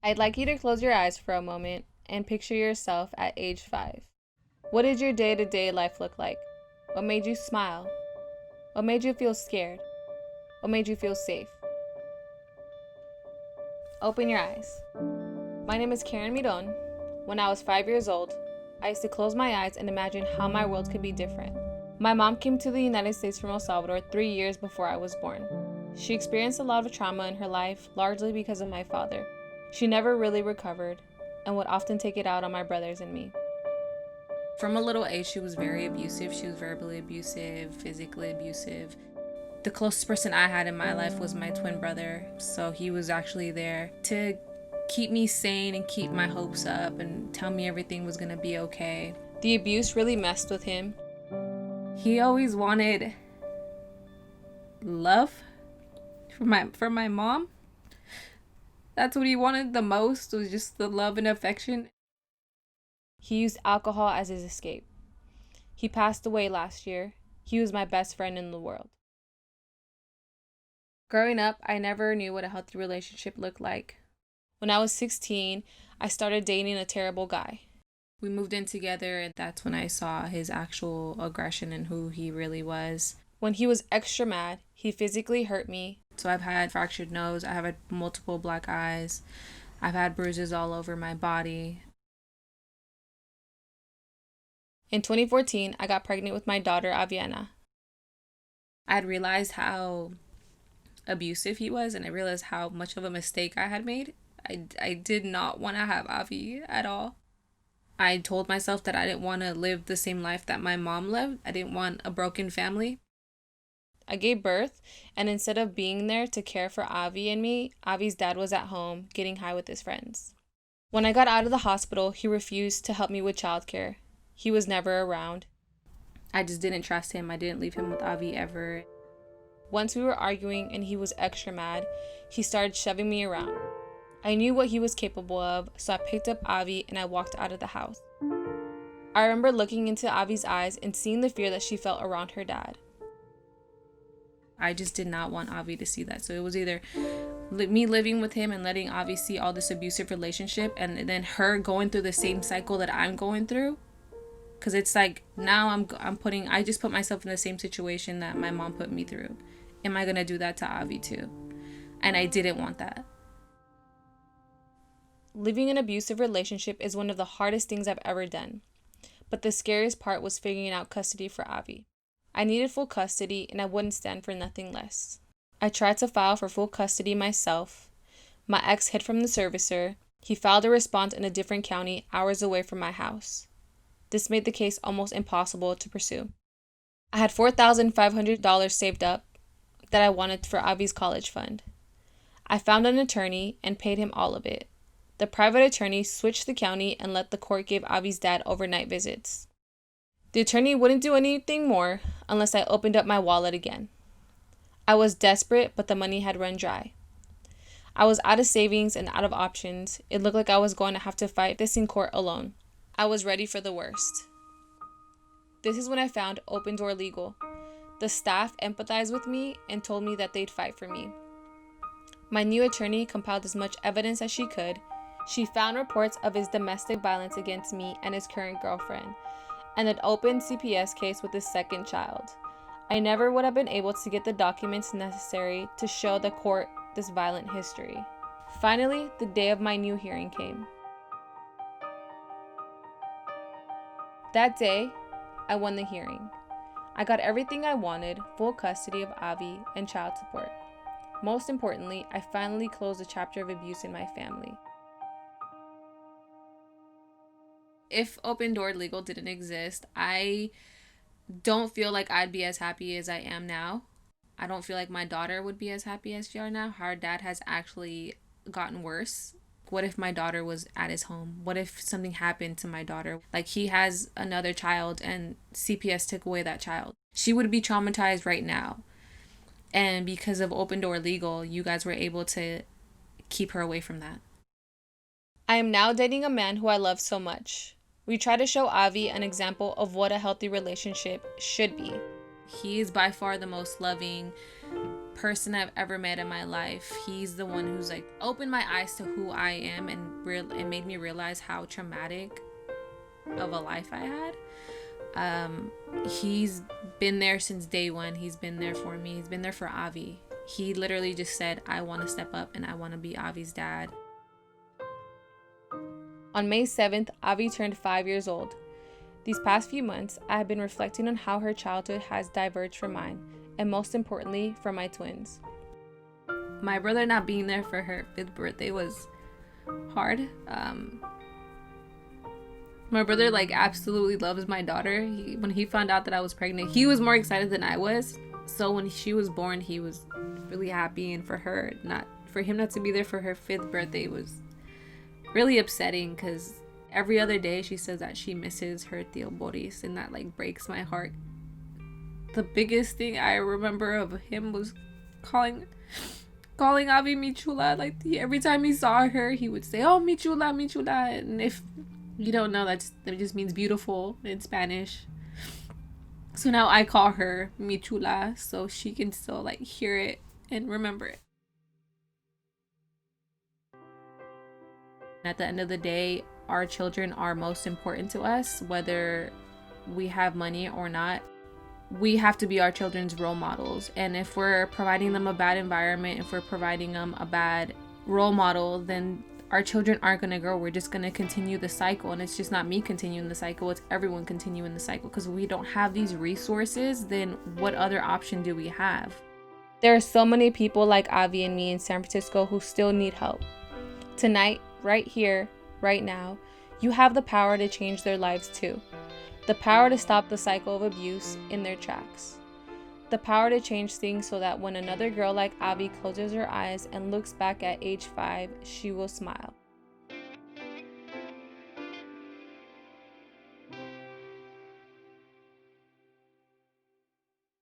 I'd like you to close your eyes for a moment and picture yourself at age 5. What did your day-to-day life look like? What made you smile? What made you feel scared? What made you feel safe? Open your eyes. My name is Karen Miron. When I was 5 years old, I used to close my eyes and imagine how my world could be different. My mom came to the United States from El Salvador 3 years before I was born. She experienced a lot of trauma in her life, largely because of my father. She never really recovered and would often take it out on my brothers and me. From a little age, she was very abusive. She was verbally abusive, physically abusive. The closest person I had in my life was my twin brother, so he was actually there to keep me sane and keep my hopes up and tell me everything was gonna be okay. The abuse really messed with him. He always wanted love from my mom. That's what he wanted the most, was just the love and affection. He used alcohol as his escape. He passed away last year. He was my best friend in the world. Growing up, I never knew what a healthy relationship looked like. When I was 16, I started dating a terrible guy. We moved in together, and that's when I saw his actual aggression and who he really was. When he was extra mad, he physically hurt me. So I've had fractured nose, I have had multiple black eyes, I've had bruises all over my body. In 2014, I got pregnant with my daughter, Aviana. I had realized how abusive he was, and I realized how much of a mistake I had made. I did not want to have Avi at all. I told myself that I didn't want to live the same life that my mom lived. I didn't want a broken family. I gave birth, and instead of being there to care for Avi and me, Avi's dad was at home getting high with his friends. When I got out of the hospital, he refused to help me with childcare. He was never around. I just didn't trust him. I didn't leave him with Avi ever. Once we were arguing and he was extra mad, he started shoving me around. I knew what he was capable of, so I picked up Avi and I walked out of the house. I remember looking into Avi's eyes and seeing the fear that she felt around her dad. I just did not want Avi to see that. So it was either me living with him and letting Avi see all this abusive relationship, and then her going through the same cycle that I'm going through. Because it's like, now I just put myself in the same situation that my mom put me through. Am I going to do that to Avi too? And I didn't want that. Living an abusive relationship is one of the hardest things I've ever done. But the scariest part was figuring out custody for Avi. I needed full custody, and I wouldn't stand for nothing less. I tried to file for full custody myself. My ex hid from the servicer. He filed a response in a different county, hours away from my house. This made the case almost impossible to pursue. I had $4,500 saved up that I wanted for Avi's college fund. I found an attorney and paid him all of it. The private attorney switched the county and let the court give Avi's dad overnight visits. The attorney wouldn't do anything more unless I opened up my wallet again. I was desperate, but the money had run dry. I was out of savings and out of options. It looked like I was going to have to fight this in court alone. I was ready for the worst. This is when I found Open Door Legal. The staff empathized with me and told me that they'd fight for me. My new attorney compiled as much evidence as she could. She found reports of his domestic violence against me and his current girlfriend, and an open CPS case with his second child. I never would have been able to get the documents necessary to show the court this violent history. Finally, the day of my new hearing came. That day, I won the hearing. I got everything I wanted, full custody of Avi and child support. Most importantly, I finally closed a chapter of abuse in my family. If Open Door Legal didn't exist, I don't feel like I'd be as happy as I am now. I don't feel like my daughter would be as happy as she are now. Her dad has actually gotten worse. What if my daughter was at his home? What if something happened to my daughter? Like, he has another child and CPS took away that child. She would be traumatized right now. And because of Open Door Legal, you guys were able to keep her away from that. I am now dating a man who I love so much. We try to show Avi an example of what a healthy relationship should be. He is by far the most loving person I've ever met in my life. He's the one who's like opened my eyes to who I am and made me realize how traumatic of a life I had. He's been there since day one. He's been there for me. He's been there for Avi. He literally just said, I want to step up and I want to be Avi's dad. On May 7th, Avi turned 5 years old. These past few months, I have been reflecting on how her childhood has diverged from mine, and most importantly, from my twins. My brother not being there for her 5th birthday was hard. My brother absolutely loves my daughter. When he found out that I was pregnant, he was more excited than I was. So when she was born, he was really happy, and for him not to be there for her 5th birthday was really upsetting, because every other day she says that she misses her Tío Boris, and that breaks my heart. The biggest thing I remember of him was calling Avi mi chula. Every time he saw her, he would say, oh, mi chula, mi chula. And if you don't know, that just means beautiful in Spanish. So now I call her mi chula, so she can still hear it and remember it. At the end of the day, our children are most important to us, whether we have money or not. We have to be our children's role models. And if we're providing them a bad environment, if we're providing them a bad role model, then our children aren't going to grow. We're just going to continue the cycle. And it's just not me continuing the cycle, it's everyone continuing the cycle. Because we don't have these resources, then what other option do we have? There are so many people like Avi and me in San Francisco who still need help. Tonight, right here, right now, you have the power to change their lives too. The power to stop the cycle of abuse in their tracks. The power to change things so that when another girl like Avi closes her eyes and looks back at age 5, she will smile.